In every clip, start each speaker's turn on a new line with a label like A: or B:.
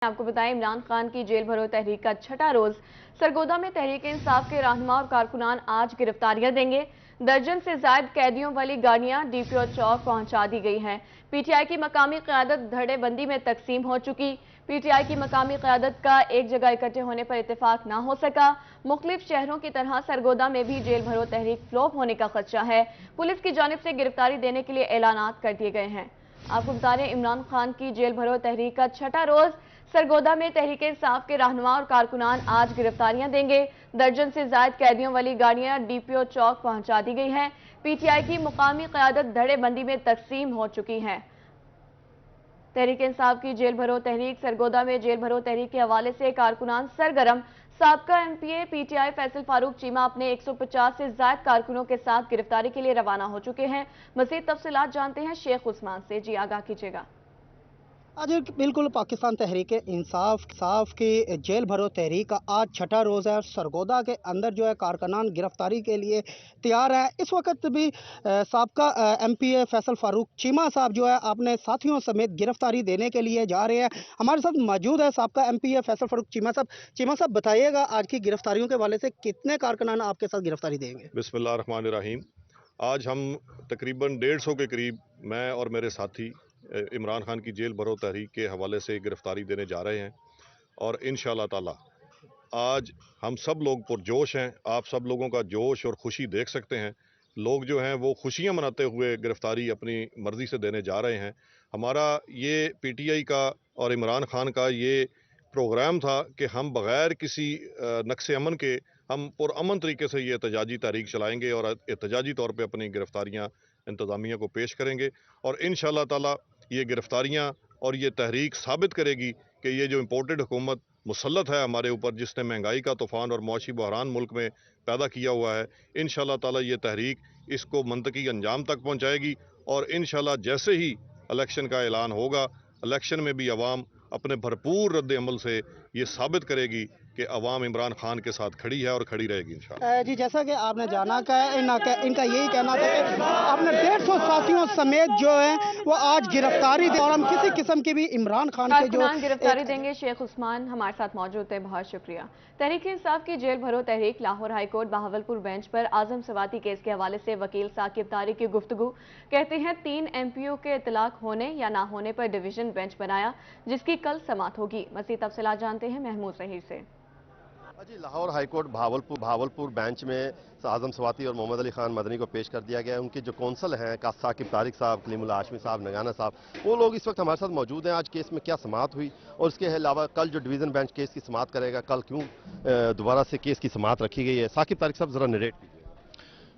A: आपको बताएं, इमरान खान की जेल भरो तहरीक का छठा रोज सरगोदा में तहरीक इंसाफ के रहनुमा और कारकुनान आज गिरफ्तारियां देंगे। दर्जन से ज्यादा कैदियों वाली गाड़ियां डीपीओ चौक पहुंचा दी गई हैं। पीटीआई की मकामी क़यादत धड़ेबंदी में तकसीम हो चुकी। पीटीआई की मकामी क़यादत का एक जगह इकट्ठे होने पर इत्तेफाक ना हो सका। मुख्तलिफ शहरों की तरह सरगोदा में भी जेल भरो तहरीक फ्लॉप होने का खदशा है। पुलिस की जानिब से गिरफ्तारी देने के लिए ऐलानात कर दिए गए हैं। आपको बता दें, इमरान खान की जेल भरो तहरीक का छठा रोज सरगोदा में तहरीक इंसाफ के रहनुमा और कारकुनान आज गिरफ्तारियां देंगे। दर्जन से ज्यादा कैदियों वाली गाड़ियां डीपीओ चौक पहुंचा दी गई हैं। पीटीआई की मुकामी क़यादत धड़ेबंदी में तकसीम हो चुकी है। तहरीक इंसाफ की जेल भरो तहरीक सरगोदा में जेल भरो तहरीक के हवाले से कारकुनान सरगर्म। साबका एमपीए पीटीआई फैसल फारूक चीमा अपने 150 से ज्यादा कारकुनों के साथ गिरफ्तारी के लिए रवाना हो चुके हैं। मज़ीद तफसीलात जानते हैं शेख उस्मान से। जी आगाह कीजिएगा।
B: आज बिल्कुल पाकिस्तान तहरीक इंसाफ की जेल भरो तहरीक का आज छठा रोज़ है। सरगोदा के अंदर जो है कारकुनान गिरफ्तारी के लिए तैयार है। इस वक्त भी साबका एमपीए फैसल फारूक चीमा साहब जो है अपने साथियों समेत गिरफ्तारी देने के लिए जा रहे हैं। हमारे साथ मौजूद है साबका एमपीए फैसल फारूक चीमा साहब। चीमा साहब, बताइएगा आज की गिरफ्तारियों के हवाले से कितने कारकुनान आपके साथ गिरफ्तारी देंगे?
C: बिस्मिल्लाहिर्रहमानिर्रहीम। आज हम तकरीबन 150 के करीब मैं और मेरे साथी इमरान खान की जेल भरो तहरीक के हवाले से गिरफ्तारी देने जा रहे हैं और इंशाअल्लाह ताला आज हम सब लोग पुरजोश हैं। आप सब लोगों का जोश और खुशी देख सकते हैं। लोग जो हैं वो खुशियां मनाते हुए गिरफ्तारी अपनी मर्जी से देने जा रहे हैं। हमारा ये पीटीआई का और इमरान खान का ये प्रोग्राम था कि हम बग़ैर किसी नक्स अमन के हम पुरअमन तरीके से ये एहतजाजी तहरीक चलाएंगे और एहतजाजी तौर पे अपनी गिरफ्तारियां इंतज़ामिया को पेश करेंगे और इंशाअल्लाह ताला ये गिरफ्तारियां और ये तहरीक साबित करेगी कि ये जो इम्पोर्टेड हुकूमत मुसल्लत है हमारे ऊपर, जिसने महंगाई का तूफ़ान और मौशी बहरान मुल्क में पैदा किया हुआ है, इंशाअल्लाह ताला ये तहरीक इसको मंतकी अंजाम तक पहुँचाएगी। और इंशाअल्लाह जैसे ही इलेक्शन का ऐलान होगा, इलेक्शन में भी अवाम अपने भरपूर रद्द अमल से ये साबित करेगी कि अवाम इमरान खान के साथ खड़ी है और खड़ी रहेगी इंशाअल्लाह।
B: जी, जैसा कि आपने जाना का इनका यही कहना था कि आपने 150 साथियों समेत जो है वो आज गिरफ्तारी दी और हम किसी किस्म की भी इमरान खान के जो
A: गिरफ्तारी देंगे। शेख उस्मान हमारे साथ मौजूद है, बहुत शुक्रिया। तहरीक इंसाफ की जेल भरो तहरीक लाहौर हाईकोर्ट बहावलपुर बेंच पर आजम सवाती केस के हवाले से वकील साकिब तारिक की गुफ्तगू। कहते हैं 3 एमपीओ के इतलाक होने या ना होने पर डिवीजन बेंच बनाया, जिसकी कल समाअत होगी। मज़ीद तफसीलात जानते हैं महमूद ज़हीर से।
D: जी, लाहौर हाईकोर्ट भावलपुर बेंच में आजम सवाती और मोहम्मद अली खान मदनी को पेश कर दिया गया है। उनके जो कौंसल हैं साकिब तारिक साहब, कलीमुल्लाह हाशमी साहब, नगाना साहब, वो लोग इस वक्त हमारे साथ मौजूद हैं। आज केस में क्या समाअत हुई और इसके अलावा कल जो डिवीजन बेंच केस की समाअत करेगा, कल क्यों दोबारा से केस की समाअत रखी गई है, साकिब तारिक साहब जरा नरेट कीजिए।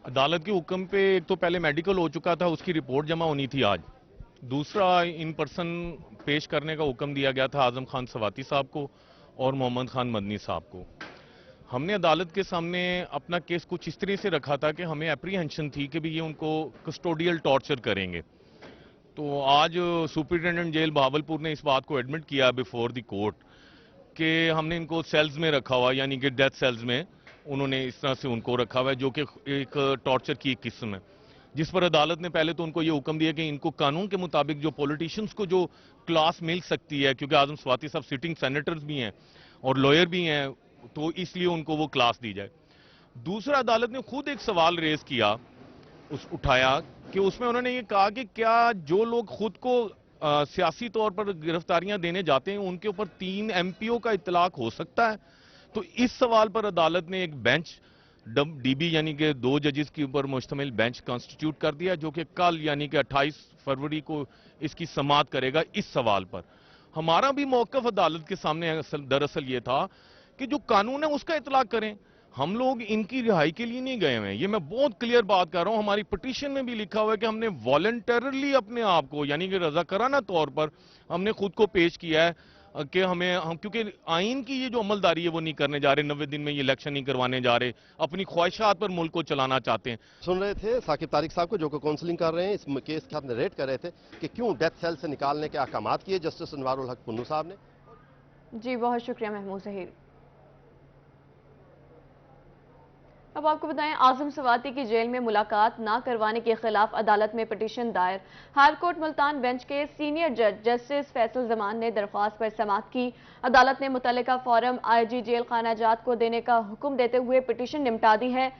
E: अदालत के हुक्म पे एक तो पहले मेडिकल हो चुका था, उसकी रिपोर्ट जमा होनी थी आज। दूसरा, इन पर्सन पेश करने का हुक्म दिया गया था आजम खान सवाती साहब को और मोहम्मद खान मदनी साहब को। हमने अदालत के सामने अपना केस कुछ इस तरह से रखा था कि हमें एप्रीहेंशन थी कि भी ये उनको कस्टोडियल टॉर्चर करेंगे। तो आज सुपरिटेंडेंट जेल बहावलपुर ने इस बात को एडमिट किया बिफोर द कोर्ट कि हमने इनको सेल्स में रखा हुआ, यानी कि डेथ सेल्स में उन्होंने इस तरह से उनको रखा हुआ है, जो कि एक टॉर्चर की एक किस्म है। जिस पर अदालत ने पहले तो उनको ये हुक्म दिया कि इनको कानून के मुताबिक जो पॉलिटिशियंस को जो क्लास मिल सकती है, क्योंकि आजम सवाती साहब सिटिंग सेनेटर्स भी हैं और लॉयर भी हैं, तो इसलिए उनको वो क्लास दी जाए। दूसरा, अदालत ने खुद एक सवाल रेज किया, उठाया कि उसमें उन्होंने ये कहा कि क्या जो लोग खुद को सियासी तौर पर गिरफ्तारियां देने जाते हैं उनके ऊपर 3 एमपीओ का इतलाक हो सकता है। तो इस सवाल पर अदालत ने एक बेंच डीबी यानी कि 2 जजेस के ऊपर मुश्तमिल बेंच कॉन्स्टिट्यूट कर दिया, जो कि कल यानी कि 28 फरवरी को इसकी समाअत करेगा। इस सवाल पर हमारा भी मौकफ अदालत के सामने दरअसल ये था कि जो कानून है उसका इतलाक करें। हम लोग इनकी रिहाई के लिए नहीं गए हैं, ये मैं बहुत क्लियर बात कर रहा हूं। हमारी पिटीशन में भी लिखा हुआ है कि हमने वॉलंटरली अपने आप को, यानी कि रजाकाराना तौर पर हमने खुद को पेश किया है कि हम क्योंकि आइन की ये जो अमलदारी है वो नहीं करने जा रहे, 90 दिन में ये इलेक्शन नहीं करवाने जा रहे, अपनी ख्वाहिशात पर मुल्क को चलाना चाहते हैं।
D: सुन रहे थे साकिब तारिक साहब को, जो काउंसलिंग कर रहे हैं इस केस के साथ नरेट कर रहे थे कि क्यों डेथ सेल से निकालने के अहकाम किए जस्टिस अनवारुल हक पुन्नू साहब ने।
A: जी बहुत शुक्रिया महमूद ज़हीर। अब आपको बताएं, आजम सवाती की जेल में मुलाकात ना करवाने के खिलाफ अदालत में पिटीशन दायर। हाई कोर्ट मुल्तान बेंच के सीनियर जज जस्टिस फैसल जमान ने दरख्वास्त पर समाअत की। अदालत ने मुतल्लिका फॉरम आईजी जेल खाना जात को देने का हुक्म देते हुए पिटीशन निपटा दी है।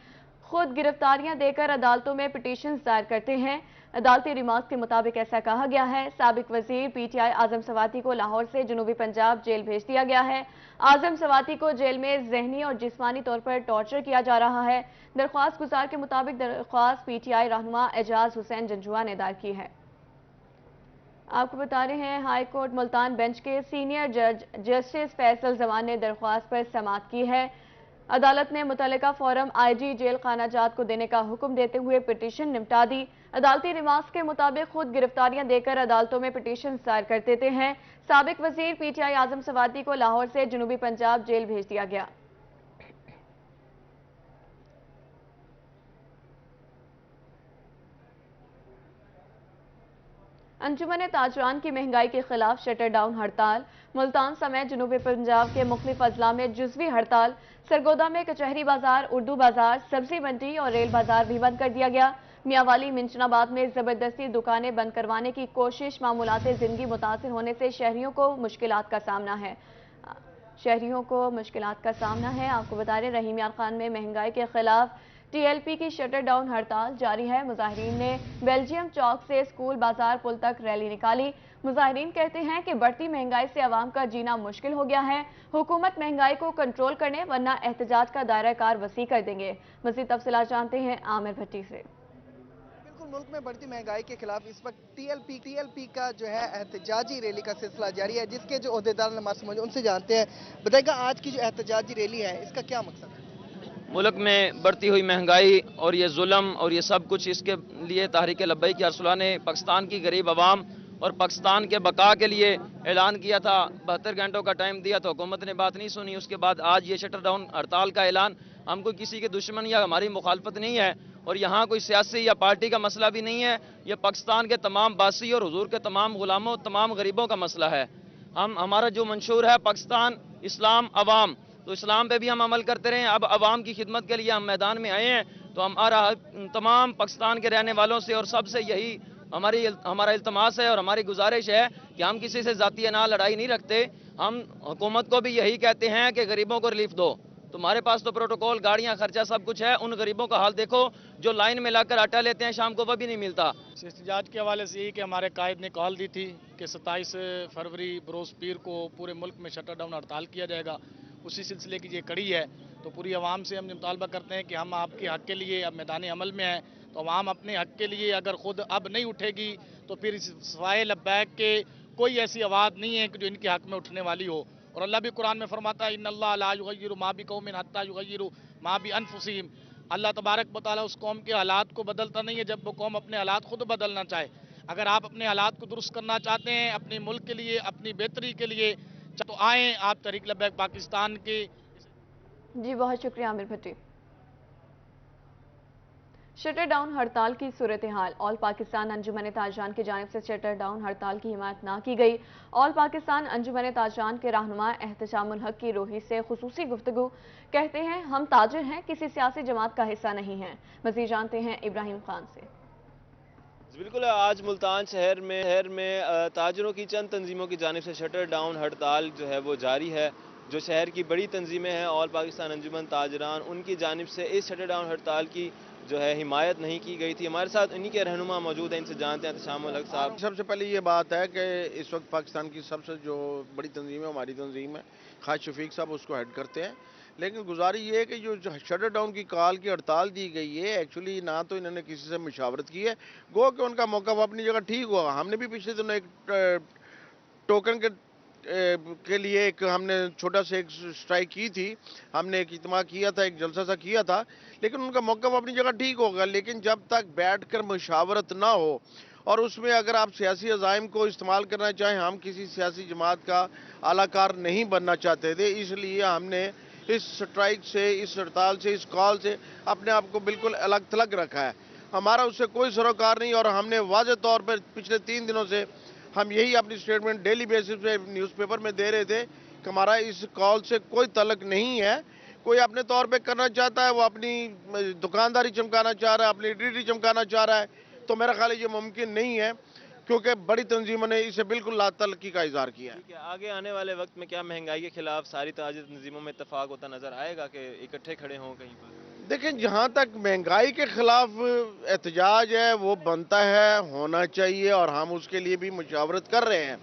A: खुद गिरफ्तारियां देकर अदालतों में पिटीशन दायर करते हैं। अदालती रिमार्क के मुताबिक ऐसा कहा गया है। साबिक वजीर पीटीआई आजम सवाती को लाहौर से जनूबी पंजाब जेल भेज दिया गया है। आजम सवाती को जेल में जहनी और जिस्मानी तौर पर टॉर्चर किया जा रहा है। दरख्वास्त गुजार के मुताबिक दरख्वास्त पीटीआई रहनुमा एजाज हुसैन जंजुआ ने दायर की है। आपको बता रहे हैं, हाई कोर्ट मुल्तान बेंच के सीनियर जज जस्टिस फैसल जमान ने दरख्वास्त पर समाअत की है। अदालत ने मुतल्लिका फॉरम आईजी जेल खाना जात को देने का हुक्म देते हुए पिटीशन निपटा दी। अदालती रिमार्क्स के मुताबिक खुद गिरफ्तारियां देकर अदालतों में पिटीशन दायर कर देते हैं। साबिक वजीर पीटीआई आजम सवाती को लाहौर से जनूबी पंजाब जेल भेज दिया गया। अंजुमन ताजरान की महंगाई के खिलाफ शटर डाउन हड़ताल। मुल्तान समेत जनूबी पंजाब के मुख्तलिफ अजला में जुज़वी हड़ताल। सरगोदा में कचहरी बाजार, उर्दू बाजार, सब्जी मंडी और रेल बाजार भी बंद कर दिया गया। मियांवाली मिंचनाबाद में जबरदस्ती दुकानें बंद करवाने की कोशिश। मामूलाते जिंदगी मुतासिर होने से शहरियों को मुश्किलात का सामना है। आपको बता दें, रहीम यार खान में महंगाई के खिलाफ टीएलपी की शटर डाउन हड़ताल जारी है। मुजाहिरीन ने बेल्जियम चौक से स्कूल बाजार पुल तक रैली निकाली। मुजाहिरीन कहते हैं कि बढ़ती महंगाई से आवाम का जीना मुश्किल हो गया है। हुकूमत महंगाई को कंट्रोल करने वरना एहतजाज का दायरा कार वसी कर देंगे। मज़ीद तफसीलात जानते हैं आमिर भट्टी से।
F: बिल्कुल, मुल्क में बढ़ती महंगाई के खिलाफ इस वक्त टीएलपी का जो है एहतजाजी रैली का सिलसिला जारी है, जिसके जो ओहदेदार हमारे से मौजूद उनसे जानते हैं। बताइएगा, आज की जो एहतजाजी रैली है इसका क्या मकसद है?
G: मुल्क में बढ़ती हुई महंगाई और ये जुल्म और ये सब कुछ, इसके लिए तहरीक लब्बैक की अरसुला ने पाकिस्तान की गरीब आवाम और पाकिस्तान के बका के लिए ऐलान किया था। 72 घंटों का टाइम दिया तो हुकूमत ने बात नहीं सुनी। उसके बाद आज ये शटर डाउन हड़ताल का ऐलान। हम कोई किसी के दुश्मन या हमारी मुखालफत नहीं है और यहाँ कोई सियासी या पार्टी का मसला भी नहीं है। ये पाकिस्तान के तमाम बासी और हुजूर के तमाम गुलामों, तमाम गरीबों का मसला है। हमारा जो मंशूर है पाकिस्तान, इस्लाम, अवाम, तो इस्लाम पे भी हम अमल करते रहें। अब अवाम की खिदमत के लिए हम मैदान में आए हैं, तो हमारा तमाम पाकिस्तान के रहने वालों से और सबसे यही हमारा इल्तमास है और हमारी गुजारिश है कि हम किसी से जाती ना लड़ाई नहीं रखते। हम हुकूमत को भी यही कहते हैं कि गरीबों को रिलीफ दो। तुम्हारे पास तो प्रोटोकॉल, गाड़ियां, खर्चा सब कुछ है। उन गरीबों का हाल देखो जो लाइन में लाकर आटा लेते हैं, शाम को वह भी नहीं मिलता।
H: एहतजाज के हवाले से यही कि हमारे कायद ने कॉल दी थी कि 27 फरवरी बरोज़ पीर को पूरे मुल्क में शटर डाउन हड़ताल किया जाएगा। उसी सिलसिले की ये कड़ी है। तो पूरी आवाम से हम मुतालबा करते हैं कि हम आपके हक़ के लिए अब मैदान अमल में हैं। तो आवाम अपने हक़ के लिए अगर खुद अब नहीं उठेगी तो फिर सवाए लब्बैक के कोई ऐसी आवाज़ नहीं है कि जो इनके हक़ में उठने वाली हो। और अल्लाह भी कुरान में फरमाता है, इन्नल्लाह ला युग़य्यिरु मा बिक़ौमिन हत्ता युग़य्यिरु मा बिअनफुसिहिम। अल्लाह तबारक व तआला उस कौम के हालात को बदलता नहीं है जब वो कौम अपने हालात खुद बदलना चाहे। अगर आप अपने हालात को दुरुस्त करना चाहते हैं अपने मुल्क के लिए, अपनी बेहतरी के लिए, तो आएँ आप तहरीक लब्बैक पाकिस्तान के।
A: जी बहुत शुक्रिया आमिर भट्टी। शटर डाउन हड़ताल की सूरत हाल। ऑल पाकिस्तान अंजुमन ताजरान की जानिब से शटर डाउन हड़ताल की हिमायत ना की गई। ऑल पाकिस्तान अंजुमन ताजरान के रहनुमा एहतशामुल हक की रोही से खुसूसी गुफ्तगू। कहते हैं, हम ताजिर हैं, किसी सियासी जमात का हिस्सा नहीं हैं। मज़ीद जानते हैं इब्राहिम खान से।
I: बिल्कुल, आज मुल्तान शहर में ताजरों की चंद तंजीमों की जानिब से शटर डाउन हड़ताल जो है वो जारी है। जो शहर की बड़ी तंजीमें हैं, ऑल पाकिस्तान अंजुमन ताजरान, उनकी जानिब से इस शटर डाउन हड़ताल की जो है हिमायत नहीं की गई थी। हमारे साथ इन्हीं के रहनुमा मौजूद हैं, इनसे जानते हैं। एहतशामुल हक साहब,
J: सबसे पहले ये बात है कि इस वक्त पाकिस्तान की सबसे जो बड़ी तंजीम है हमारी तंजीम है, खाज शफीक साहब उसको हेड करते हैं। लेकिन गुजारिश ये है कि जो शटर डाउन की कॉल की हड़ताल दी गई है, एक्चुअली ना तो इन्होंने किसी से मुशावरत की है, गो कि उनका मौका अपनी जगह ठीक हुआ। हमने भी पिछले दिनों एक टोकन के लिए एक हमने छोटा सा एक स्ट्राइक की थी, हमने एक इज्तिमा किया था, एक जलसा सा किया था, लेकिन उनका मौका अपनी जगह ठीक होगा। लेकिन जब तक बैठकर मुशावरत ना हो और उसमें अगर आप सियासी अज़ाइम को इस्तेमाल करना चाहें, हम किसी सियासी जमात का आलाकार नहीं बनना चाहते थे, इसलिए हमने इस स्ट्राइक से, इस हड़ताल से, इस कॉल से अपने आप को बिल्कुल अलग थलग रखा है। हमारा उससे कोई सरोकार नहीं और हमने वाज़ेह तौर पर पिछले 3 दिनों से हम यही अपनी स्टेटमेंट डेली बेसिस पे न्यूज़पेपर में दे रहे थे कि हमारा इस कॉल से कोई तल्लुक नहीं है, कोई अपने तौर पे करना चाहता है, वो अपनी दुकानदारी चमकाना चाह रहा है, अपनी आइडेंटिटी चमकाना चाह रहा है, तो मेरा ख्याल है ये मुमकिन नहीं है, क्योंकि बड़ी तंजीमों ने इसे बिल्कुल लातल्की का इजहार किया है।
I: आगे आने वाले वक्त में क्या महंगाई के खिलाफ सारी ताजी तंजीमों में इत्तेफाक होता नजर आएगा कि इकट्ठे खड़े हों कहीं पर?
J: देखें, जहाँ तक महंगाई के खिलाफ एहतजाज है वो बनता है, होना चाहिए, और हम उसके लिए भी मुशावरत कर रहे हैं,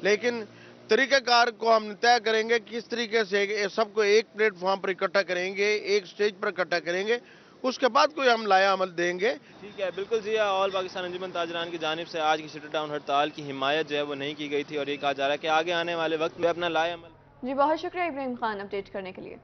J: लेकिन तरीक़ाकार को हम तय करेंगे, किस तरीके से सबको एक प्लेटफॉर्म पर इकट्ठा करेंगे, एक स्टेज पर इकट्ठा करेंगे, उसके बाद कोई हम लाया अमल देंगे।
I: ठीक है, बिल्कुल जी। ऑल पाकिस्तान अंजुमन ताजरान की जानिब से आज की शटर डाउन हड़ताल की हिमायत जो है वो नहीं की गई थी, और ये कहा जा रहा है कि आगे आने वाले वक्त में अपना लाया अमल।
A: जी बहुत शुक्रिया इब्राहिम खान अपडेट करने के लिए।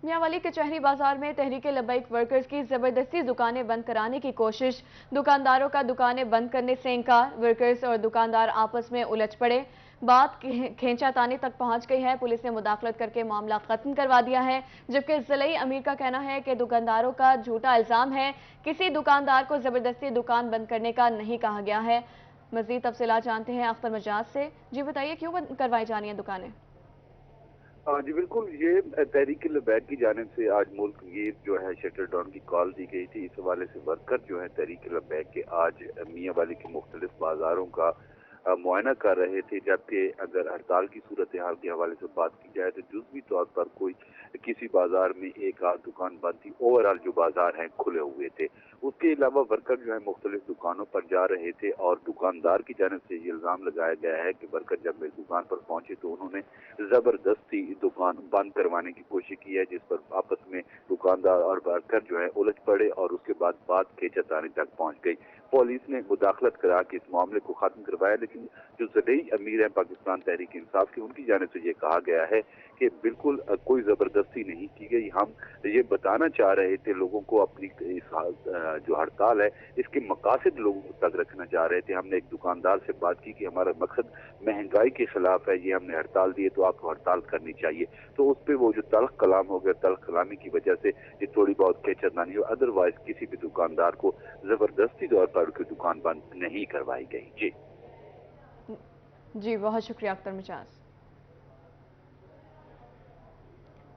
A: मियांवाली कचहरी बाजार में तहरीक लब्बैक वर्कर्स की जबरदस्ती दुकानें बंद कराने की कोशिश, दुकानदारों का दुकानें बंद करने से इनकार, वर्कर्स और दुकानदार आपस में उलझ पड़े, बात खींचातानी तक पहुंच गई है। पुलिस ने मुदाखलत करके मामला खत्म करवा दिया है, जबकि जिले अमीर का कहना है कि दुकानदारों का झूठा इल्जाम है, किसी दुकानदार को जबरदस्ती दुकान बंद करने का नहीं कहा गया है। मजीद तफसीलात जानते हैं अख्तर मजाज से। जी बताइए, क्यों बंद करवाई जानी है दुकानें?
K: जी बिल्कुल, ये तहरीक लब्बैक की जानिब से आज मुल्क ये जो है शटर डाउन की कॉल दी गई थी। इस हवाले से वर्कर जो है तहरीक लब्बैक के आज मियांवाली के मुख्तलिफ बाजारों का मुआयना कर रहे थे, जबकि अगर हड़ताल की सूरत हाल के हवाले से बात की जाए तो जुज़वी तौर पर कोई किसी बाजार में एक आध दुकान बंद थी, ओवरऑल जो बाजार हैं खुले हुए थे। उसके अलावा वर्कर जो है मुख्तलिफ दुकानों पर जा रहे थे, और दुकानदार की जानिब से ये इल्ज़ाम लगाया गया है कि वर्कर जब इस दुकान पर पहुंचे तो उन्होंने जबरदस्ती दुकान बंद करवाने की कोशिश की है, जिस पर आपस में दुकानदार और वर्कर जो है उलझ पड़े और उसके बाद बात खींचातानी तक पहुंच गई। पुलिस ने मुदाखलत करा के इस मामले को खत्म करवाया, लेकिन जो ज़िले अमीर हैं पाकिस्तान तहरीक इंसाफ की, उनकी जानिब से ये कहा गया है कि बिल्कुल कोई जबरदस्ती नहीं की गई। हम ये बताना चाह रहे थे लोगों को, अपनी इस जो हड़ताल है इसके मकासद लोगों तक रखना चाह रहे थे। हमने एक दुकानदार से बात की कि हमारा मकसद महंगाई के खिलाफ है, ये हमने हड़ताल दी है तो आपको हड़ताल करनी चाहिए। तो उस पर वो जो तल्ख कलाम हो गया, तल्ख कलामी की वजह से ये थोड़ी बहुत खींचातानी हो, अदरवाइज किसी भी दुकानदार को जबरदस्ती तौर पर उनकी दुकान बंद नहीं करवाई गई।
A: जी बहुत शुक्रिया अख्तर मिजाज।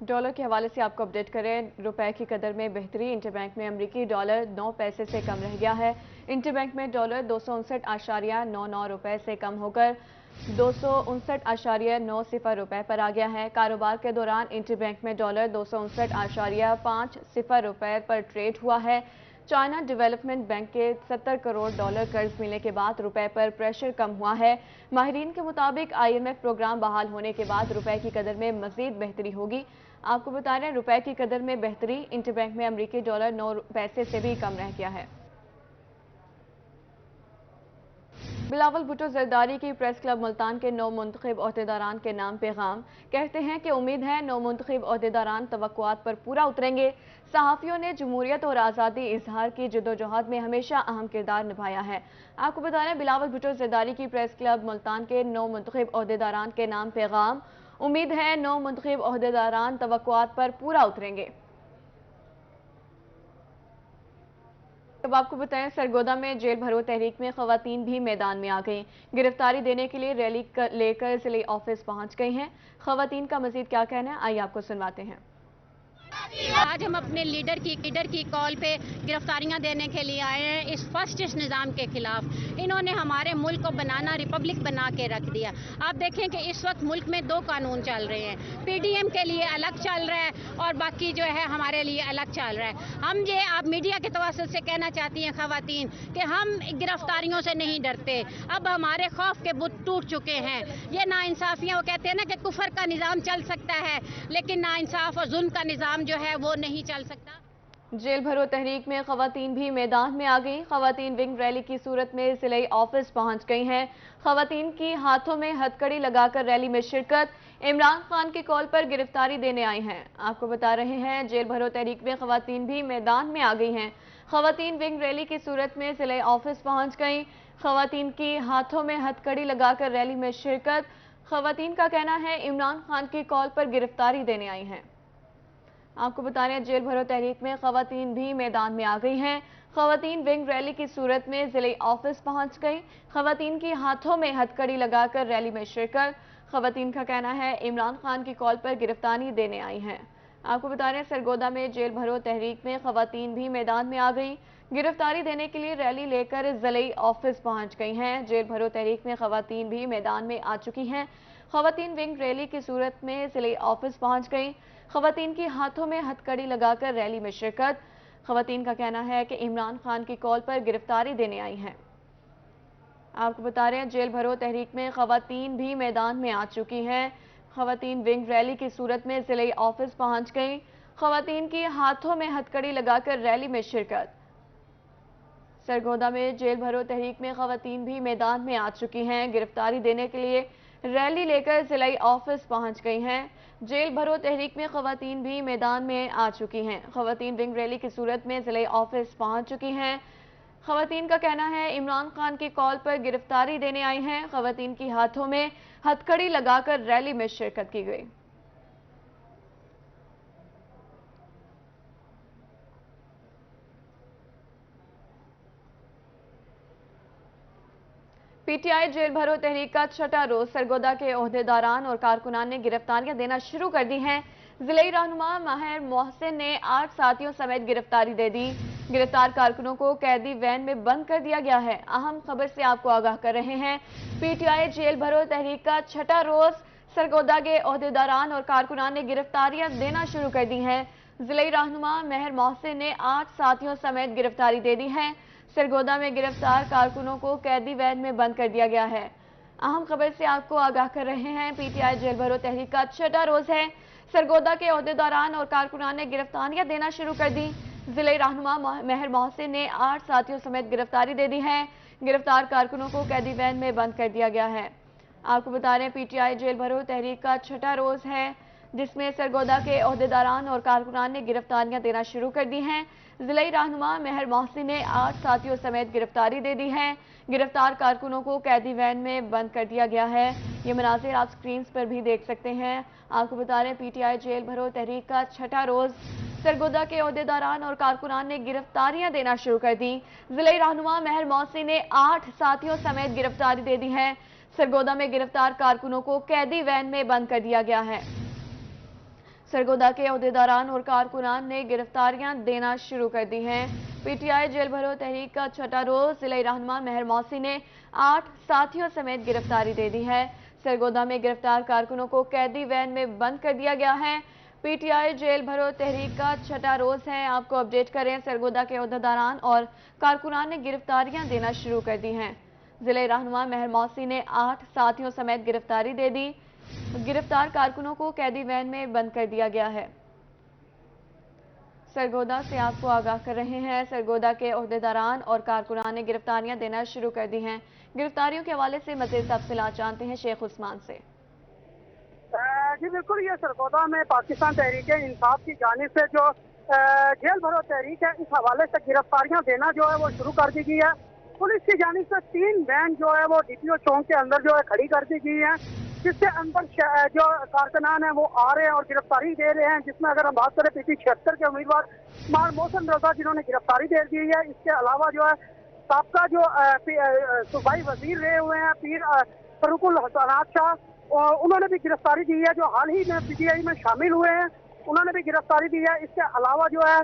A: डॉलर के हवाले से आपको अपडेट करें, रुपए की कदर में बेहतरी, इंटरबैंक में अमरीकी डॉलर 9 पैसे से कम रह गया है। इंटरबैंक में डॉलर 259.99 रुपए से कम होकर 259.90 रुपए पर आ गया है। कारोबार के दौरान इंटरबैंक में डॉलर 259.50 रुपए पर ट्रेड हुआ है। चाइना डेवलपमेंट बैंक के 70 करोड़ डॉलर कर्ज मिलने के बाद रुपए पर प्रेशर कम हुआ है। माहिरीन के मुताबिक IMF प्रोग्राम बहाल होने के बाद रुपए की कदर में मजीद बेहतरी होगी। आपको बता रहे हैं रुपए की कदर में बेहतरी, इंटरबैंक में अमरीकी डॉलर 9 पैसे से भी कम रह गया है। बिलावल भुट्टो जरदारी की प्रेस क्लब मुल्तान के 9 मुंतखब ओहदेदारान के नाम पैगाम, कहते हैं कि उम्मीद है 9 मुंतखब ओहदेदारान तवक्कुआत पर पूरा उतरेंगे। सहाफ़ियों ने जमहूरियत और आज़ादी इजहार की जदोजहद में हमेशा अहम किरदार निभाया है। आपको बता रहे हैं बिलावल भुट्टो जरदारी की प्रेस क्लब मुल्तान के 9 मुंतखब ओहदेदारान के नाम पैगाम, उम्मीद है 9 मुंतखब ओहदेदारान तवक्कुआत पर पूरा उतरेंगे। अब आपको बताएं, सरगोदा में जेल भरो तहरीक में खवातीन भी मैदान में आ गई, गिरफ्तारी देने के लिए रैली लेकर जिले ऑफिस पहुंच गई हैं। खवातीन का मजीद क्या कहना है, आइए आपको सुनवाते हैं।
L: आज हम अपने लीडर की कॉल पे गिरफ्तारियां देने के लिए आए हैं इस फर्स्ट निज़ाम के खिलाफ। इन्होंने हमारे मुल्क को बनाना रिपब्लिक बना के रख दिया। आप देखें कि इस वक्त मुल्क में 2 कानून चल रहे हैं, PDM के लिए अलग चल रहा है और बाकी जो है हमारे लिए अलग चल रहा है। हम ये आप मीडिया के तवस्सुल से कहना चाहती हैं खवातीन कि हम गिरफ्तारियों से नहीं डरते, अब हमारे खौफ के बुत टूट चुके हैं। ये नाइंसाफियाँ, वो कहते हैं ना कि कुफर का निज़ाम चल सकता है लेकिन नाइंसाफ और जुल्म का निज़ाम जो है वो नहीं चल सकता।
A: जेल भरो तहरीक में खवातीन भी मैदान में आ गई। खवातीन विंग रैली की सूरत में जिले ऑफिस पहुंच गई हैं। खवातीन की हाथों में हथकड़ी लगाकर रैली में शिरकत, इमरान खान की कॉल पर गिरफ्तारी देने आई हैं। आपको बता रहे हैं जेल भरो तहरीक में खवातीन भी मैदान में आ गई हैं। खवातीन विंग रैली की सूरत में जिले ऑफिस पहुंच गई। खवातीन की हाथों में हथकड़ी लगाकर रैली में शिरकत। खवातीन का कहना है इमरान खान की कॉल पर गिरफ्तारी देने आई हैं। आपको बता रहे हैं जेल भरो तहरीक में खवातीन भी मैदान में आ गई हैं। खवातीन विंग रैली की सूरत में जिले ऑफिस पहुंच गई। खवातीन की हाथों में हथकड़ी लगाकर रैली में शिरकत। خواتین کا کہنا ہے عمران خان کی کال پر گرفتاری دینے آئی ہیں۔ آپ کو بتا رہے ہیں سرگودا میں جیل بھرو تحریک میں خواتین بھی میدان میں آ گئی، گرفتاری دینے کے لیے ریلی لے کر ضلعی آفس پہنچ گئی ہیں۔ جیل بھرو تحریک میں خواتین بھی میدان میں آ چکی ہیں۔ خواتین ونگ ریلی کی صورت میں ضلعی آفس پہنچ گئی۔ خواتین کی ہاتھوں میں ہتھ کڑی لگا کر ریلی میں شرکت۔ خواتین کا کہنا ہے کہ عمران خان کی کال پر گرفتاری دینے آئی ہیں۔ آپ کو بتا رہے ہیں جیل بھرو تحریک میں خواتین بھی میدان میں آ چکی ہیں۔ خواتین ونگ ریلی کی صورت میں ضلعی آفس پہنچ گئی۔ خواتین کی ہاتھوں میں ہتھ کڑی لگا کر ریلی میں شرکت۔ سرگودا میں جیل بھرو تحریک میں خواتین بھی میدان میں آ چکی ہیں، گرفتاری دینے کے لیے ریلی لے کر ضلعی آفس پہنچ گئی ہیں۔ جیل بھرو تحریک میں خواتین بھی میدان میں آ چکی ہیں۔ خواتین ونگ ریلی کی صورت میں ضلعی آفس پہنچ چکی ہیں۔ خواتین کا کہنا ہے عمران خان کی کال پر گرفتاری دینے آئی ہیں۔ خواتین کی ہاتھوں میں ہتھ کڑی لگا کر ریلی میں شرکت کی گئی۔ پی ٹی آئی جیل بھرو تحریک کا چھٹا روز سرگودا کے عہدیداران اور کارکنان نے گرفتاریاں دینا شروع کر دی ہیں۔ ضلعی رہنما ماہر محسن نے 8 ساتھیوں سمیت گرفتاری دے دی۔ گرفتار کارکنوں کو قیدی وین میں بند کر دیا گیا ہے۔ اہم خبر سے آپ کو آگاہ کر رہے ہیں۔ پی ٹی آئی جیل بھرو تحریک کا چھٹا روز سرگودا کے عہدیداران اور کارکنان نے گرفتاریاں دینا شروع کر دی ہیں۔ ضلعی رہنما ماہر محسن نے 8 ساتھیوں سمیت گرفتاری دے دی ہے۔ سرگودا میں گرفتار کارکنوں کو قیدی وین میں بند کر دیا گیا ہے۔ اہم خبر سے آپ کو آگاہ کر رہے ہیں۔ پی ٹی آئی جیل بھرو تحریک کا چھٹا روز ہے۔ سرگودا کے عہدیداران اور کارکنان نے گرفتاریاں دینا شروع کر دی۔ ضلعی رہنما ماہر محسن نے 8 ساتھیوں سمیت گرفتاری دے دی ہے۔ گرفتار کارکنوں کو قیدی وین میں بند کر دیا گیا ہے۔ آپ کو بتا رہے ہیں پی ٹی آئی جیل بھرو تحریک کا چھٹا روز ہے، جس میں سرگودا کے عہدیداران اور کارکنان نے گرفتاریاں دینا شروع کر دی ہیں۔ ضلعی رہنما ماہر محسن نے 8 ساتھیوں سمیت گرفتاری دے دی ہے۔ گرفتار کارکنوں کو قیدی وین میں بند کر دیا گیا ہے۔ یہ مناظر آپ سکرینز پر بھی دیکھ سکتے ہیں۔ آپ کو بتا رہے ہیں پی ٹی آئی جیل بھرو تحریک کا چھٹا روز سرگودا کے عہدیداران اور کارکنان نے گرفتاریاں دینا شروع کر دی۔ ضلعی رہنما ماہر محسن نے 8 ساتھیوں سمیت گرفتاری دے دی ہے۔ سرگودا میں گرفتار کارکنوں کو قیدی وین میں بند کر دیا گیا ہے۔ سرگودا کے عہدیداران اور کارکنان نے گرفتاریاں دینا شروع کر دی ہیں۔ پی ٹی آئی جیل بھرو تحریک کا چھٹا روز ضلعی رہنما ماہر محسن نے 8 ساتھیوں سمیت گرفتاری دے دی ہے۔ سرگودا میں گرفتار کارکنوں کو قیدی وین میں بند کر دیا گیا ہے۔ پی ٹی آئی جیل بھرو تحریک کا چھٹا روز ہے۔ آپ کو اپڈیٹ کریں، سرگودا کے عہدیداران اور کارکنان نے گرفتاریاں دینا شروع کر دی ہیں۔ ضلعی رہنما ماہر محسن نے 8 ساتھیوں سمیت گرفتاری دے دی۔ گرفتار کارکنوں کو قیدی وین میں بند کر دیا گیا ہے۔ سرگودا سے آپ کو آگاہ کر رہے ہیں، سرگودا کے عہدیداران اور کارکنان نے گرفتاریاں دینا شروع کر دی ہیں۔ گرفتاریوں کے حوالے سے مزید تفصیلات جانتے ہیں شیخ عثمان سے۔
M: جی بالکل، یہ سرگودا میں پاکستان تحریک انصاف کی جانب سے جو جیل بھرو تحریک ہے، اس حوالے سے گرفتاریاں دینا جو ہے وہ شروع کر دی گئی ہے۔ پولیس کی جانب سے 3 وین جو ہے وہ ڈی پی او چوک کے اندر جو ہے کھڑی کر دی گئی ہے، جس کے اندر جو کارکنان ہیں وہ آ رہے ہیں اور گرفتاری دے رہے ہیں، جس میں اگر ہم بات کریں پی ٹی 76 کے امیدوار ماہر محسن رضا جنہوں نے گرفتاری دے دی ہے۔ اس کے علاوہ جو ہے سابقہ جو صوبائی وزیر رہے ہوئے ہیں پیر فاروق الحسنات شاہ، انہوں نے بھی گرفتاری دی ہے، جو حال ہی میں پی ٹی آئی میں شامل ہوئے ہیں، انہوں نے بھی گرفتاری دی ہے۔ اس کے علاوہ جو ہے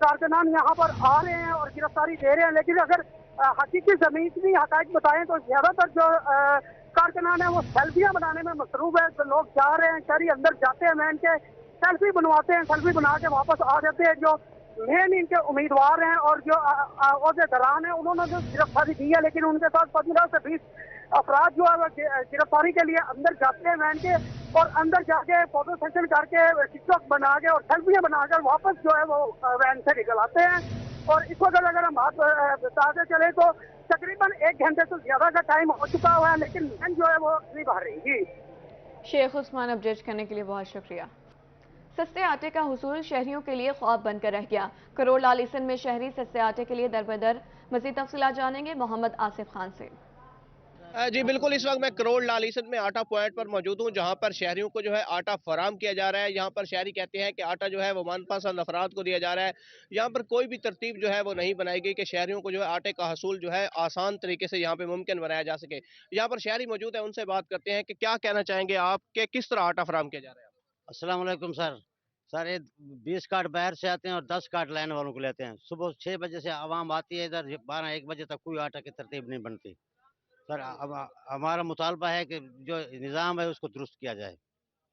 M: کارکنان یہاں پر آ رہے ہیں اور گرفتاری دے رہے ہیں، لیکن اگر حقیقی زمینی حقائق بتائیں تو زیادہ تر جو کارکنان ہیں وہ سیلفیاں بنانے میں مصروف ہے۔ تو لوگ جا رہے ہیں، شہری اندر جاتے ہیں وین کے، سیلفی بنواتے ہیں، سیلفی بنا کے واپس آ جاتے ہیں۔ جو مین ان کے امیدوار ہیں اور جو عہدیداران ہیں، انہوں نے جو گرفتاری دی ہے، لیکن ان کے ساتھ 15 سے 20 افراد جو ہے وہ گرفتاری کے لیے اندر جاتے ہیں وین کے، اور اندر جا کے فوٹو سیشن کر کے ٹک ٹاک بنا کے اور سیلفیاں بنا کر واپس جو ہے وہ وین سے نکل آتے ہیں۔ اور اس وقت اگر ہم بات بتاتے چلے تو تقریباً 1 گھنٹے سے زیادہ کا ٹائم ہو چکا ہوا ہے، لیکن وین جو ہے وہ نہیں باہر رہی۔ جی
A: شیخ عثمان اپڈیٹ کرنے کے لیے بہت شکریہ۔ سستے آٹے کا حصول شہریوں کے لیے خواب بن کر رہ گیا۔ کروڑ لال عیسن میں شہری سستے آٹے کے لیے در بدر۔ مزید تفصیلات جانیں گے محمد آصف خان سے۔
N: जी बिल्कुल, इस वक्त मैं करोड़ लालीसत में आटा पॉइंट पर मौजूद हूँ, जहाँ पर शहरियों को जो है आटा फराम किया जा रहा है। यहाँ पर शहरी कहते हैं कि आटा जो है वो मनपसंद अफराद को दिया जा रहा है। यहाँ पर कोई भी तरतीब जो है वो नहीं बनाई गई कि शहरियों को जो है आटे का हसूल जो है आसान तरीके से यहाँ पे मुमकिन बनाया जा सके। यहाँ पर शहरी मौजूद है, उनसे बात करते हैं कि क्या कहना चाहेंगे आप कि किस तरह आटा फराम किया जा रहा है।
O: अस्सलाम वालेकुम सर। सर ये 20 कार्ड बाहर से आते हैं और 10 कार्ड लाइन वालों को लेते हैं। सुबह 6 बजे से आवाम आती है, इधर 12-1 बजे तक कोई आटा की तरतीब नहीं बनती। सर अब हमारा मुतालबा है कि जो निज़ाम है उसको दुरुस्त किया जाए।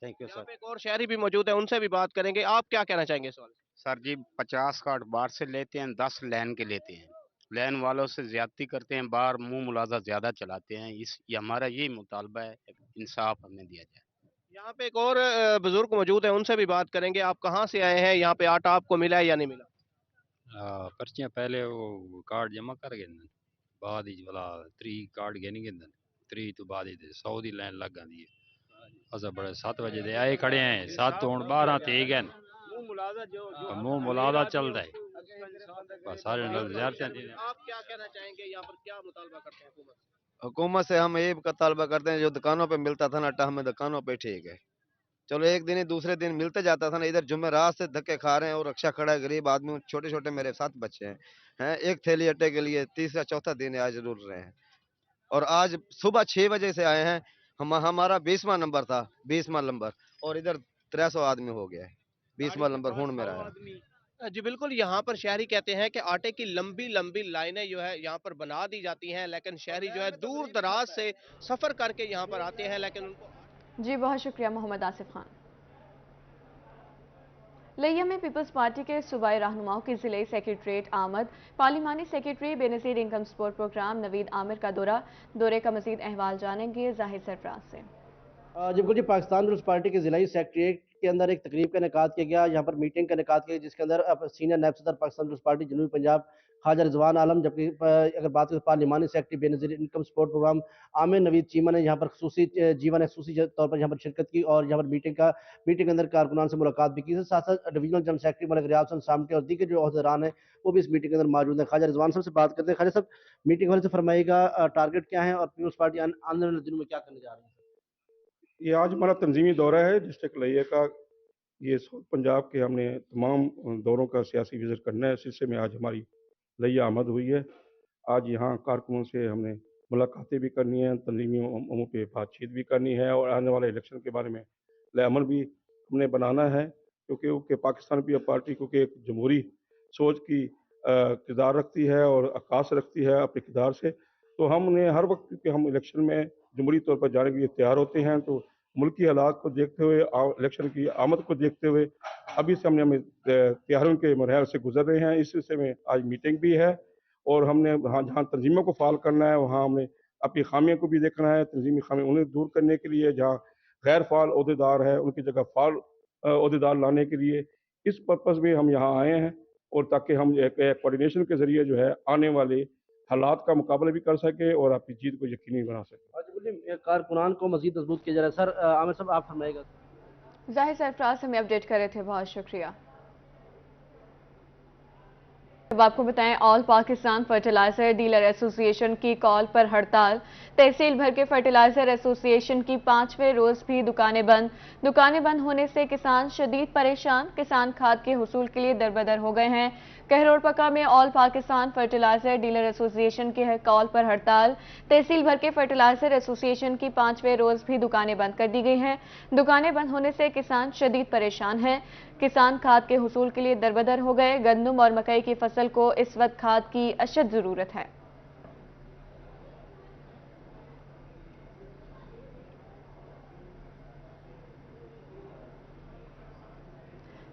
O: Thank you sir.
N: एक और शहरी भी मौजूद है, उनसे भी बात करेंगे। आप क्या कहना चाहेंगे इस सवाल?
P: सर जी 50 कार्ड बाहर से लेते हैं, 10 लैन के लेते हैं। लैन वालों से ज्यादती करते हैं, बाहर मुंह मुलाजा ज्यादा चलाते हैं। ये हमारा यही मुतालबा है, इंसाफ हमें दिया जाए।
N: यहाँ पे एक और बुजुर्ग मौजूद है, उनसे भी बात करेंगे। आप कहाँ से आए हैं? यहाँ पे आटा आपको मिला है या नहीं मिला?
Q: पर्चियां पहले वो कार्ड जमा कर गए बाद ही वाला 3 कार्ड गए नहीं गए 3 तो बाद ही 100 दी लाइन लग गई है। असा बड़े 7 बजे दे आए खड़े हैं, 7 तो 12 ते गए मुंह मुलादा चल रहा है सारे
N: आप क्या कहना चाहेंगे? यहाँ पर क्या मुतालबा करते हैं हुकूमत?
R: हुकूमत से हम ये का तालबा करते हैं, जो दुकानों पे मिलता था ना आटा, हमें दुकानों पे ठीक है। चलो एक दिन ही दूसरे दिन मिलते जाता था ना, इधर जुमेरात से धक्के खा रहे हैं और रक्षा खड़ा है। गरीब आदमी, छोटे छोटे मेरे 7 बच्चे हैं, एक थैली आटे के लिए तीसरा चौथा दिन आज जरूर रहे हैं। और आज सुबह 6 बजे से आए हैं। हमारा 20वां नंबर था, 20वां नंबर, और इधर 300 आदमी हो गया है। 20वां नंबर हूं मेरा है।
N: जी बिल्कुल, यहाँ पर शहरी कहते हैं कि आटे की लंबी लंबी लाइनें जो है यहाँ पर बना दी जाती हैं, लेकिन शहरी जो है दूर दराज से सफर करके यहाँ पर आते हैं, लेकिन उनको।
A: जी बहुत शुक्रिया मोहम्मद आसिफ खान। लिया में पीपल्स पार्टी के सूबाई रहनुमाओं की जिले सेक्रेटरीट आमद, पार्लिमानी secretary Benazir income support program Naveed Aamir का दौरे का मजीद अहवाल जानेंगे जाहिर सरफराज से।
S: बिल्कुल जी, पाकिस्तान पीपल्स पार्टी के जिला सेक्रेटरीट के अंदर एक तकरीब का इनेकाद किया गया। यहाँ पर मीटिंग का इनेकाद किया, जिसके अंदर सीनियर नायब सदर पाकिस्तान पीपल्स पार्टी जनूबी पंजाब ख्वाजा रिजवान आलम, जबकि अगर बात करें पार्लिमानी secretary Benazir income support program Aamir Naveed Cheema ने यहाँ पर खसूसी तौर पर यहाँ पर शिरकत की और यहाँ पर मीटिंग के अंदर कारकुनान से मुलाकात भी की। साथ साथ डिवीजनल जनरल सेक्रेटरी मलिक रियाज हसन सामटे और दीगर जो अहदेदारान हैं वो भी इस मीटिंग के अंदर मौजूद हैं। ख्वाजा रिजवान साहब से बात करते हैं। ख्वाजा साहब, मीटिंग वाले से फरमाइएगा टारगेट क्या है और पीपल्स पार्टी आने वाले दिनों में क्या करने जा रही है?
T: ये आज हमारा तंजीमी दौरा है डिस्ट्रिक्ट लिया का। ये साउथ पंजाब के हमने तमाम दौरों का सियासी विजिट करना है। इस सिलसिले में आज हमारी लिया आमद हुई है। आज यहाँ कारकुनों से हमने मुलाकातें भी करनी है, तंजीमी अमूर पे बातचीत भी करनी है और आने वाले इलेक्शन के बारे में अमल भी हमने बनाना है, क्योंकि पाकिस्तान पीपल्स पार्टी क्योंकि एक जमहूरी सोच की किरदार रखती है और अक्कास रखती है अपने किरदार से। तो हमने हर वक्त के हम इलेक्शन में जमहूरी तौर पर जाने के लिए तैयार होते हैं। तो मुल्की हालात को देखते हुए, इलेक्शन की आमद को देखते हुए अभी से हमें तैयारियों के मरहल से गुजर रहे हैं। इस सिलसिले में आज मीटिंग भी है और हमने जहाँ तंजीमों को फाल करना है वहाँ हमने अपनी खामियों को भी देखना है। तंजीमी खामियाँ उन्हें दूर करने के लिए, जहाँ गैर फाल अहदेदार है उनकी जगह फाल अहदेदार लाने के लिए, इस पर्पज़ में हम यहाँ आए हैं। और ताकि हम एक कोऑर्डिनेशन के जरिए जो है आने वाले हालात का मुकाबला भी कर सके और अपनी जीत को यकीनी बना सके।
S: कारकुनान को मजीद मजबूत किया जा रहा है। सर आमिर साहब, आप फरमाइएगा।
A: जाहिर सरफराज हमें अपडेट कर रहे थे, बहुत शुक्रिया। अब आपको बताएं, all Pakistan fertiliser dealer association की कॉल पर हड़ताल। तहसील भर के फर्टिलाइजर एसोसिएशन की 5वें रोज भी दुकानें बंद होने से किसान शदीद परेशान। किसान खाद के हुसूल के लिए दरबदर हो गए हैं। कहरोड़ पक्का में all Pakistan fertiliser dealer association की है कॉल पर हड़ताल। तहसील भर के फर्टिलाइजर एसोसिएशन की 5वें रोज भी दुकानें बंद कर दी गई हैं। दुकानें बंद होने से किसान शदीद परेशान हैं। किसान खाद के हुसूल के लिए दरबदर हो गए। गंदम और मकई की फसल को इस वक्त खाद की अशद जरूरत है।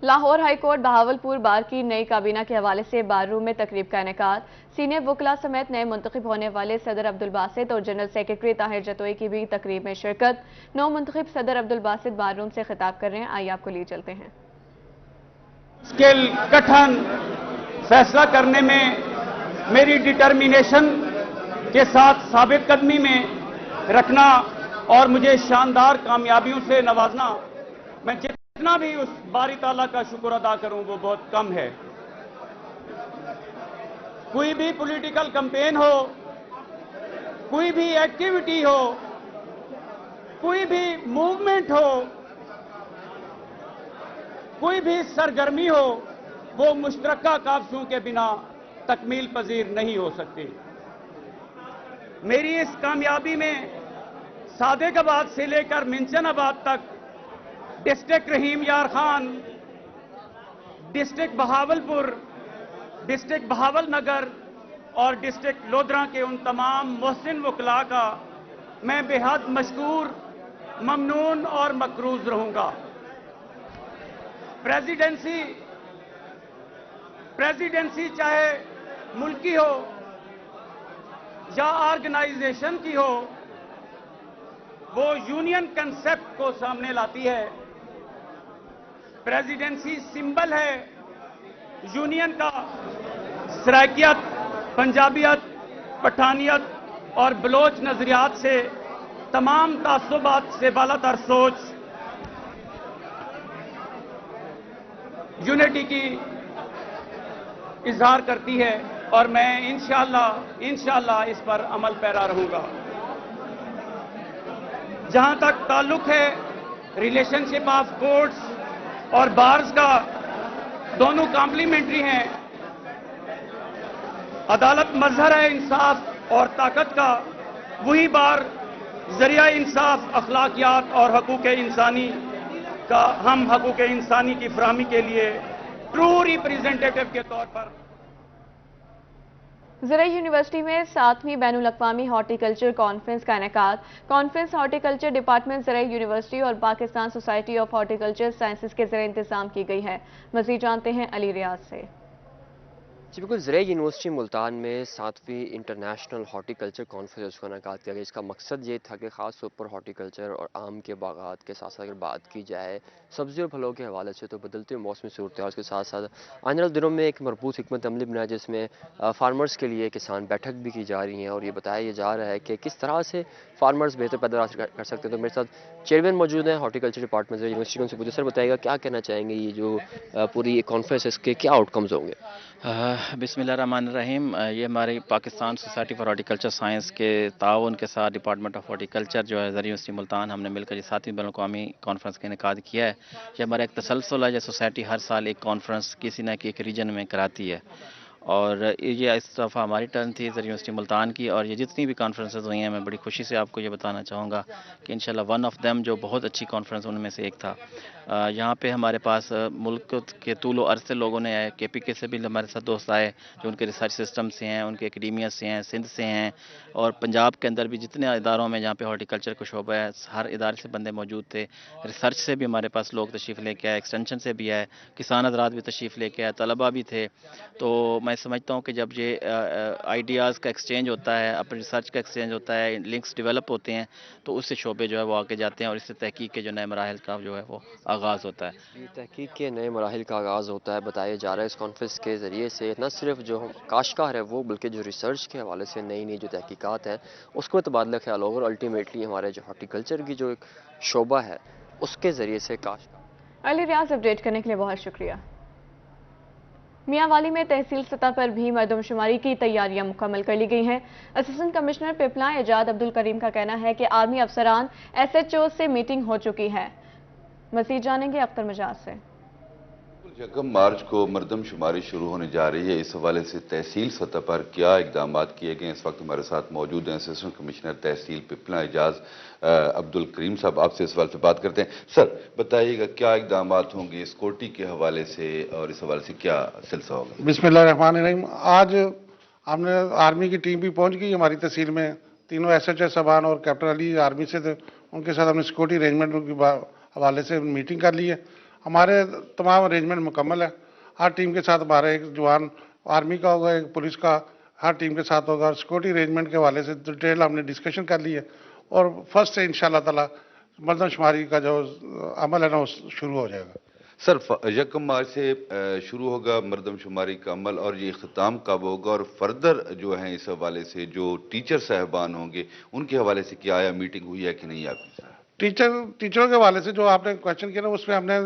A: लाहौर हाईकोर्ट बहावलपुर बार की नई काबीना के हवाले से बार रूम में तकरीब का इनेकाद। सीनियर वकला समेत नए मुंतखब होने वाले सदर अब्दुल बासित और जनरल सेक्रेटरी ताहिर जतोई की भी तकरीब में शिरकत। नौ मुंतखब सदर अब्दुल बासित बार रूम से खिताब कर रहे हैं। आइए आपको लिए चलते हैं।
U: स्केल गठन फैसला करने में मेरी डिटर्मिनेशन के साथ साबित कदमी में रखना और मुझे शानदार कामयाबियों से नवाजना, मैं जितना भी उस बारी ताला का शुक्र अदा करूं वो बहुत कम है। कोई भी पॉलिटिकल कैंपेन हो, कोई भी एक्टिविटी हो, कोई भी मूवमेंट हो, कोई भी सरगर्मी हो, वो मुश्तरका काबशों के बिना तकमील पजीर नहीं हो सकती। मेरी इस कामयाबी में सादिकाबाद से लेकर मिंचनाबाद तक डिस्ट्रिक्ट रहीम यार खान, डिस्ट्रिक्ट बहावलपुर, डिस्ट्रिक्ट बहावल नगर और डिस्ट्रिक्ट लोधरा के उन तमाम मोहसिन वकला का मैं बेहद मशकूर, ममनून और मकरूज रहूंगा। प्रेसिडेंसी चाहे मुल्की हो या ऑर्गेनाइजेशन की हो, वो यूनियन कंसेप्ट को सामने लाती है। प्रेसिडेंसी सिंबल है यूनियन का। सराइकियत, पंजाबियत, पठानियत और बलोच नजरियात से तमाम तासुबात से बालातर सोच यूनिटी की इजहार करती है और मैं इंशाअल्लाह इस पर अमल पैरा रहूंगा। जहां तक ताल्लुक है रिलेशनशिप ऑफ कोर्ट्स और बार्स का, दोनों कॉम्प्लीमेंट्री हैं। अदालत मजहर है इंसाफ और ताकत का, वही बार जरिया इंसाफ, अखलाकियात और हकूक इंसानी का हम हकूक इंसानी की फराहमी के लिए ट्रू रिप्रेजेंटेटिव के तौर पर।
A: ज़राई यूनिवर्सिटी में 7वीं बैनुल-अक़वामी हॉर्टिकल्चर कॉन्फ्रेंस का इनेकाद। कॉन्फ्रेंस हॉर्टिकल्चर डिपार्टमेंट ज़राई यूनिवर्सिटी और Pakistan society of horticulture sciences के ज़रिए इंतजाम की गई है। मज़ीद जानते हैं अली रियाज से।
C: जी बिल्कुल, ज़राई यूनिवर्सिटी मुल्तान में 7वीं इंटरनेशनल हॉर्टिकल्चर कॉन्फ्रेंस का इनेकाद किया गया। इसका मकसद ये था कि ख़ास तौर पर हॉर्टिकल्चर और आम के बागात के साथ साथ अगर बात की जाए सब्ज़ी और फलों के हवाले से, तो बदलते हुए मौसमी सूरत हाल के साथ साथ आने वाले दिनों में एक मरबूत हिकमत अमली बनाया, जिसमें फार्मर्स के लिए किसान बैठक भी की जा रही हैं और ये बताया जा रहा है कि किस तरह से फार्मर्स बेहतर पैदावार कर सकते हैं। तो मेरे साथ चेयरमैन मौजूद हैं हॉर्टिकल्चर डिपार्टमेंट से यूनिवर्सिटी, उनसे पूछे, सर बताइएगा क्या कहना चाहेंगे, ये जो पूरी कॉन्फ्रेंस है इसके क्या आउटकम्स होंगे?
V: बिस्मिल्लाहिर्रहमानिर्रहीम। ये हमारी Pakistan society for horticulture science के ताउन के साथ डिपार्टमेंट ऑफ हॉर्टिकल्चर जो है ज़राई यूनिवर्सिटी मुल्तान, हमने मिलकर ये 7वीं बैनुल-अक़वामी कॉन्फ्रेंस का इनेकाद किया है। ये हमारा एक तसलसल है, ये सोसाइटी हर साल एक कॉन्फ्रेंस किसी न एक रीजन में कराती है और ये इस दफ़ा हमारी टर्न थी ज़राई यूनिवर्सिटी मुल्तान की। और ये जितनी भी कॉन्फ्रेंसेस हुई हैं, मैं बड़ी खुशी से आपको ये बताना चाहूँगा कि इंशाल्लाह वन ऑफ देम जो बहुत अच्छी कॉन्फ्रेंस उनमें से एक था। यहाँ पे हमारे पास मुल्क के तूल अर्ज़ से लोगों ने आए, KPK से भी हमारे साथ दोस्त आए जो उनके रिसर्च सिस्टम से हैं, उनके एकेडमिया से हैं, सिंध से हैं और पंजाब के अंदर भी जितने इदारों में जहाँ पे हॉर्टिकल्चर का शोबा है, हर इदारे से बंदे मौजूद थे। रिसर्च से भी हमारे पास लोग तशरीफ़ लेके आए, एक्सटेंशन से भी आए, किसान हज़रात भी तशरीफ़ लेके आए, तलबा भी थे। तो मैं समझता हूँ कि जब ये आइडियाज़ का एक्सचेंज होता है, अपने रिसर्च का एक्सचेंज होता है, लिंक्स डेवलप होते हैं, तो उससे शोबे जो है वो आगे जाते हैं और इससे तहकीक के जो नए मराहिल का जो है वो आगाज़ होता है।
C: तहकीक के नए मराहिल का आगाज़ होता है, बताया जा रहा है इस कॉन्फ्रेंस के ज़रिए से न सिर्फ जो काश्तकार है वो, बल्कि जो रिसर्च के हवाले से नई नई जो तहकीकात हैं उसको तबादला ख्याल होगा और अल्टीमेटली हमारे जो हॉर्टिकल्चर की जो एक शोबा है उसके ज़रिए से काश्तकार।
A: अली रियाज, अपडेट करने के लिए बहुत शुक्रिया। मियांवाली में तहसील सतह पर भी मरदमशुमारी की तैयारियां मुकम्मल कर ली गई हैं। असिस्टेंट कमिश्नर पिपला एजाज अब्दुल करीम का कहना है कि आर्मी अफसरान SHO से मीटिंग हो चुकी है। मज़ीद जानेंगे अख्तर मजाज से।
W: 1 मार्च को मरदमशुमारी शुरू होने जा रही है। इस हवाले से तहसील सतह पर क्या इकदाम किए गए, इस वक्त हमारे साथ मौजूद हैं असिस्टेंट कमिश्नर तहसील पिपला एजाज अब्दुल करीम साहब। आपसे इस सवाल पे बात करते हैं। सर बताइएगा क्या इकदाम होंगे सिक्योरिटी के हवाले से और इस हवाले से क्या सिलसिला होगा?
X: बिस्मिल्लाहिर्रहमानिर्रहीम। आज हमने आर्मी की टीम भी पहुंच गई हमारी तहसील में, तीनों SHO साहबान और कैप्टन अली आर्मी से थे, उनके साथ हमने सिक्योरिटी अरेंजमेंट के हवाले से मीटिंग कर ली है। हमारे तमाम अरेंजमेंट मुकम्मल है। हर टीम के साथ हमारा एक जवान आर्मी का होगा, एक पुलिस का हर टीम के साथ होगा। और सिक्योरिटी अरेंजमेंट के हवाले से डिटेल हमने डिस्कशन कर ली है और फर्स्ट से इंशाल्लाह ताला मरदमशुमारी का जो अमल है ना वो शुरू हो जाएगा।
W: सर 1 मार्च से शुरू होगा मरदमशुमारी का अमल और ये ख़िताम कब होगा और फर्दर जो है इस हवाले से जो टीचर साहबान होंगे उनके हवाले से क्या आया मीटिंग हुई है कि नहीं आपकी?
X: टीचरों के हवाले से जो आपने क्वेश्चन किया ना, उसमें हमने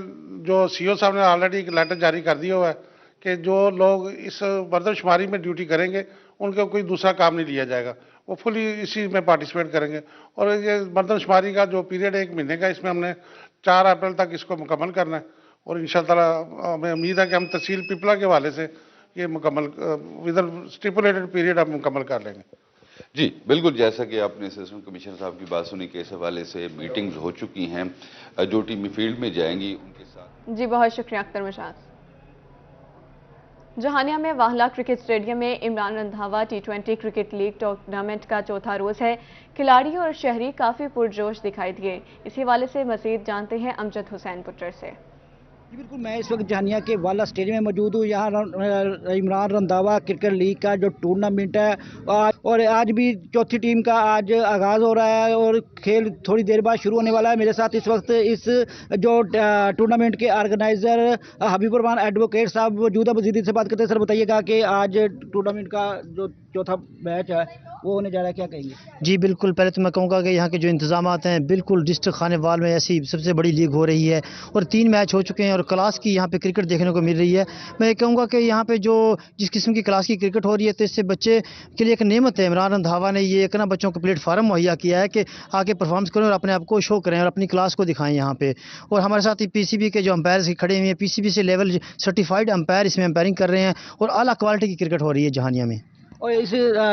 X: जो CO साहब ने ऑलरेडी एक लेटर जारी कर दिया हुआ है कि जो लोग इस मरदमशुमारी में ड्यूटी करेंगे उनको कोई दूसरा काम नहीं लिया जाएगा। वो फुली इसी में पार्टिसिपेट करेंगे। और ये मरदमशुमारी का जो पीरियड है 1 महीने का, इसमें हमने 4 अप्रैल तक इसको मुकम्मल करना है और इंशाअल्लाह हमें उम्मीद है कि हम तहसील पिपला के हवाले से ये मुकम्मल विद स्टिपुलेटेड पीरियड हम मुकम्मल कर लेंगे।
W: जी बिल्कुल, जैसा कि आपने असिस्टेंट कमिश्नर साहब की बात सुनी कि इस हवाले से मीटिंग्स हो चुकी हैं, जो टीमें फील्ड में जाएंगी उनके साथ।
A: जी बहुत शुक्रिया अख्तर मशाद। जहानिया में वाहला क्रिकेट स्टेडियम में Imran Randhawa T20 cricket league tournament का चौथा रोज है। खिलाड़ी और शहरी काफी पुरजोश दिखाई दिए। इसी हवाले से मजीद जानते हैं अमजद हुसैन पुट्टर से।
B: जी बिल्कुल, मैं इस वक्त जहानिया के वाला स्टेडियम में मौजूद हूँ। यहाँ इमरान रंधावा क्रिकेट लीग का जो टूर्नामेंट है और आज भी चौथी टीम का आज आगाज़ हो रहा है और खेल थोड़ी देर बाद शुरू होने वाला है। मेरे साथ इस वक्त इस जो टूर्नामेंट के ऑर्गेनाइज़र हबीबुर रहमान एडवोकेट साहब मौजूद है। मजीद से बात करते हैं। सर बताइएगा कि आज टूर्नामेंट का जो चौथा मैच है वो होने जा रहा है, क्या कहेंगे?
D: जी बिल्कुल, पहले तो मैं कहूँगा कि यहाँ के जो इंतजामात हैं बिल्कुल डिस्ट्रिक्ट खानेवाल में ऐसी सबसे बड़ी लीग हो रही है और 3 मैच हो चुके हैं और क्लास की यहाँ पे क्रिकेट देखने को मिल रही है। मैं कहूँगा कि यहाँ पे जो जिस किस्म की क्लास की क्रिकेट हो रही है तो इससे बच्चे के लिए एक नेमत है। इमरान रंधावा ने ये एक ना बच्चों को प्लेटफार्म मुहैया किया है कि आके परफॉर्मेंस करें और अपने आप को शो करें और अपनी क्लास को दिखाएं यहाँ पे। और हमारे साथ PCB के जो अंपायर खड़े हुए हैं, PCB से लेवल सर्टिफाइड अंपायर इसमें अंपायरिंग कर रहे हैं और आला क्वालिटी की क्रिकेट हो रही है जहानिया में।
B: और इस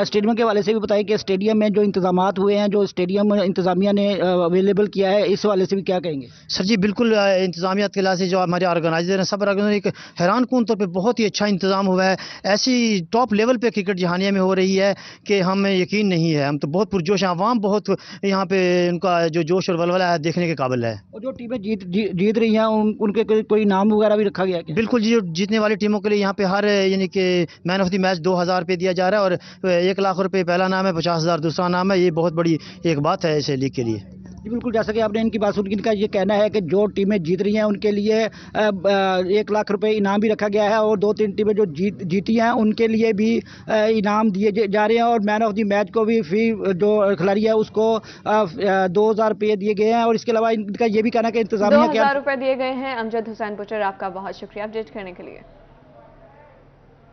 B: स्टेडियम के हवाले से भी बताइए कि स्टेडियम में जो इंतजामात हुए हैं, जो स्टेडियम इंतजामिया ने अवेलेबल किया है, इस हवाले से भी क्या कहेंगे?
D: सर जी बिल्कुल, इंतजामिया के लिहाज से जो हमारे ऑर्गेनाइजर हैं सब एक हैरान कौन तौर पे बहुत ही अच्छा इंतजाम हुआ है। ऐसी टॉप लेवल पे क्रिकेट जहानिया में हो रही है कि हमें यकीन नहीं है। हम तो बहुत पुरजोश हैं, आवाम बहुत यहाँ पे उनका जो जोश और वलवला है देखने के काबिल है।
B: और जो टीमें जीत रही हैं उनके कोई नाम वगैरह भी रखा गया है?
D: बिल्कुल जी, जीतने वाली टीमों के लिए यहाँ पे हर यानी कि मैन ऑफ द मैच 2000 रुपये दिया जा रहा है और 1 लाख रुपए पहला नाम है, 50,000 दूसरा नाम है। ये बहुत बड़ी एक बात है ऐसे लीग के लिए।
B: जी बिल्कुल, जैसा कि आपने इनकी बात सुनी, इनका ये कहना है कि जो टीमें जीत रही हैं उनके लिए 1 लाख रुपए इनाम भी रखा गया है और 2-3 टीमें जो जीती हैं उनके लिए भी इनाम दिए जा रहे हैं और मैन ऑफ द मैच को भी फी जो खिलाड़ी है उसको 2,000 रुपये दिए गए हैं। और इसके अलावा इनका ये भी कहना है कि इंतजामिया
A: 2,000 रुपये दिए गए हैं। अमजद हुसैन पुट्टर, आपका बहुत शुक्रिया अपडेट करने के लिए।